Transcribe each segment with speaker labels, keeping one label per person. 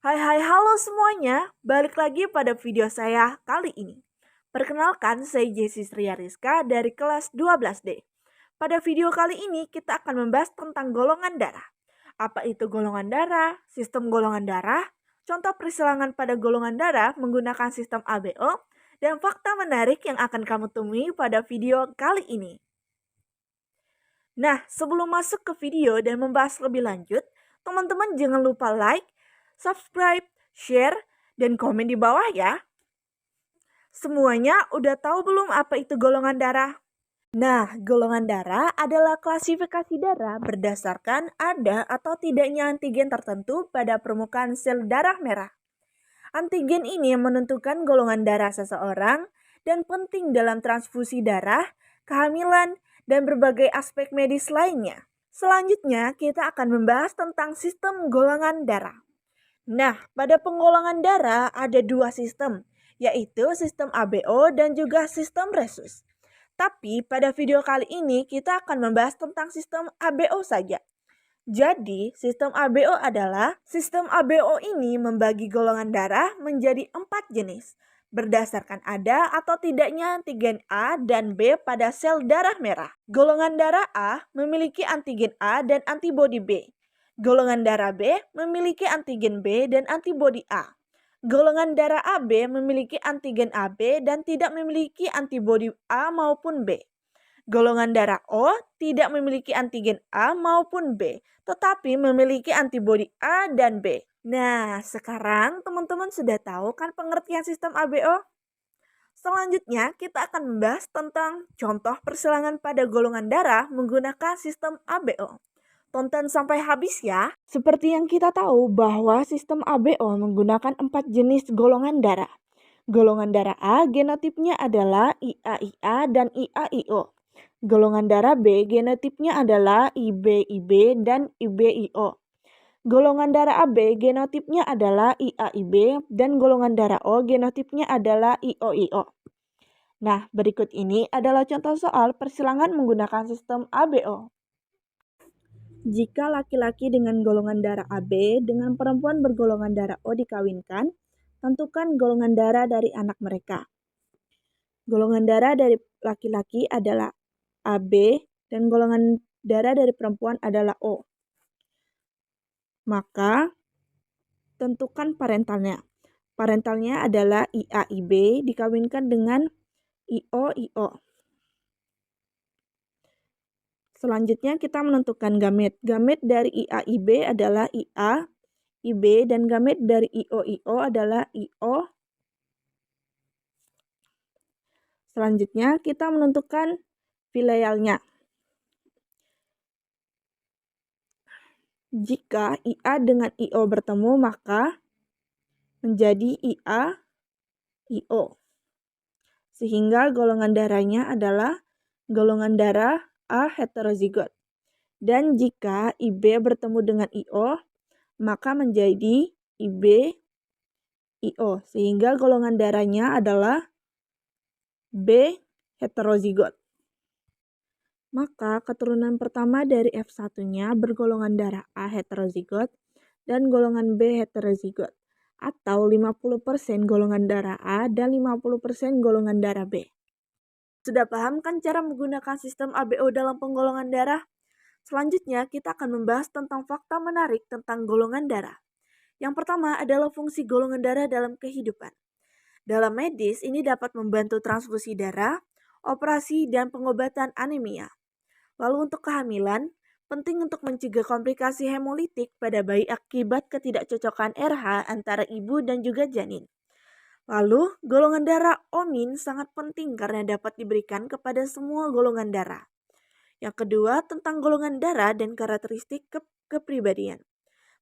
Speaker 1: Halo semuanya, balik lagi pada video saya kali ini. Perkenalkan, saya Jessi Sria Rizka dari kelas 12D. Pada video kali ini kita akan membahas tentang golongan darah. Apa itu golongan darah, sistem golongan darah, contoh persilangan pada golongan darah menggunakan sistem ABO, dan fakta menarik yang akan kamu temui pada video kali ini. Nah, sebelum masuk ke video dan membahas lebih lanjut, teman-teman jangan lupa like, subscribe, share, dan komen di bawah ya. Semuanya udah tahu belum apa itu golongan darah? Nah, golongan darah adalah klasifikasi darah berdasarkan ada atau tidaknya antigen tertentu pada permukaan sel darah merah. Antigen ini menentukan golongan darah seseorang dan penting dalam transfusi darah, kehamilan, dan berbagai aspek medis lainnya. Selanjutnya, kita akan membahas tentang sistem golongan darah. Nah, pada penggolongan darah ada dua sistem, yaitu sistem ABO dan juga sistem Rhesus. Tapi pada video kali ini kita akan membahas tentang sistem ABO saja. Jadi, sistem ABO adalah sistem ABO ini membagi golongan darah menjadi 4 jenis, berdasarkan ada atau tidaknya antigen A dan B pada sel darah merah. Golongan darah A memiliki antigen A dan antibodi B. Golongan darah B memiliki antigen B dan antibodi A. Golongan darah AB memiliki antigen AB dan tidak memiliki antibodi A maupun B. Golongan darah O tidak memiliki antigen A maupun B, tetapi memiliki antibodi A dan B. Nah, sekarang teman-teman sudah tahu kan pengertian sistem ABO? Selanjutnya, kita akan membahas tentang contoh persilangan pada golongan darah menggunakan sistem ABO. Tonton sampai habis ya. Seperti yang kita tahu bahwa sistem ABO menggunakan 4 jenis golongan darah. Golongan darah A genotipnya adalah IA-IA dan IA-IO. Golongan darah B genotipnya adalah IB-IB dan IB-IO. Golongan darah AB genotipnya adalah IA-IB dan golongan darah O genotipnya adalah IO-IO. Nah, berikut ini adalah contoh soal persilangan menggunakan sistem ABO. Jika laki-laki dengan golongan darah AB dengan perempuan bergolongan darah O dikawinkan, tentukan golongan darah dari anak mereka. Golongan darah dari laki-laki adalah AB dan golongan darah dari perempuan adalah O. Maka, tentukan parentalnya. Parentalnya adalah IA-IB dikawinkan dengan IO-IO. Selanjutnya kita menentukan gamet. Gamet dari IA-IB adalah IA, IB, dan gamet dari IO-IO adalah IO. Selanjutnya kita menentukan filialnya. Jika IA dengan IO bertemu maka menjadi IA, IO. Sehingga golongan darahnya adalah golongan darah A heterozigot. Dan jika IB bertemu dengan IO, maka menjadi IB, IO. Sehingga golongan darahnya adalah B heterozigot. Maka keturunan pertama dari F1-nya bergolongan darah A heterozigot dan golongan B heterozigot. Atau 50% golongan darah A dan 50% golongan darah B. Sudah paham kan cara menggunakan sistem ABO dalam penggolongan darah? Selanjutnya kita akan membahas tentang fakta menarik tentang golongan darah. Yang pertama adalah fungsi golongan darah dalam kehidupan. Dalam medis ini dapat membantu transfusi darah, operasi, dan pengobatan anemia. Lalu untuk kehamilan, penting untuk mencegah komplikasi hemolitik pada bayi akibat ketidakcocokan RH antara ibu dan juga janin. Lalu, golongan darah O- sangat penting karena dapat diberikan kepada semua golongan darah. Yang kedua, tentang golongan darah dan karakteristik kepribadian.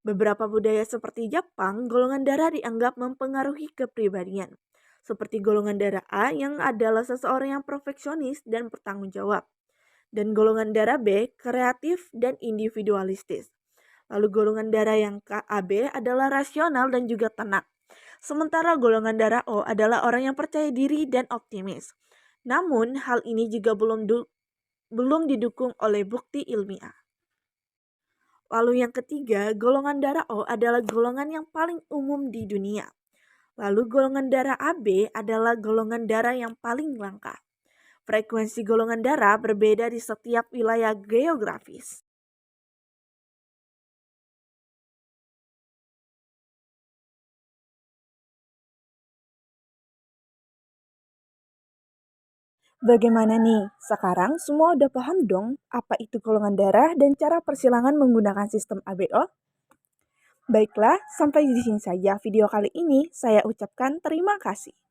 Speaker 1: Beberapa budaya seperti Jepang, golongan darah dianggap mempengaruhi kepribadian. Seperti golongan darah A yang adalah seseorang yang perfeksionis dan bertanggung jawab. Dan golongan darah B, kreatif dan individualistis. Lalu golongan darah yang AB adalah rasional dan juga tenang. Sementara golongan darah O adalah orang yang percaya diri dan optimis. Namun, hal ini juga belum didukung oleh bukti ilmiah. Lalu yang ketiga, golongan darah O adalah golongan yang paling umum di dunia. Lalu golongan darah AB adalah golongan darah yang paling langka. Frekuensi golongan darah berbeda di setiap wilayah geografis. Bagaimana nih? Sekarang semua udah paham dong apa itu golongan darah dan cara persilangan menggunakan sistem ABO? Baiklah, sampai di sini saja video kali ini. Saya ucapkan terima kasih.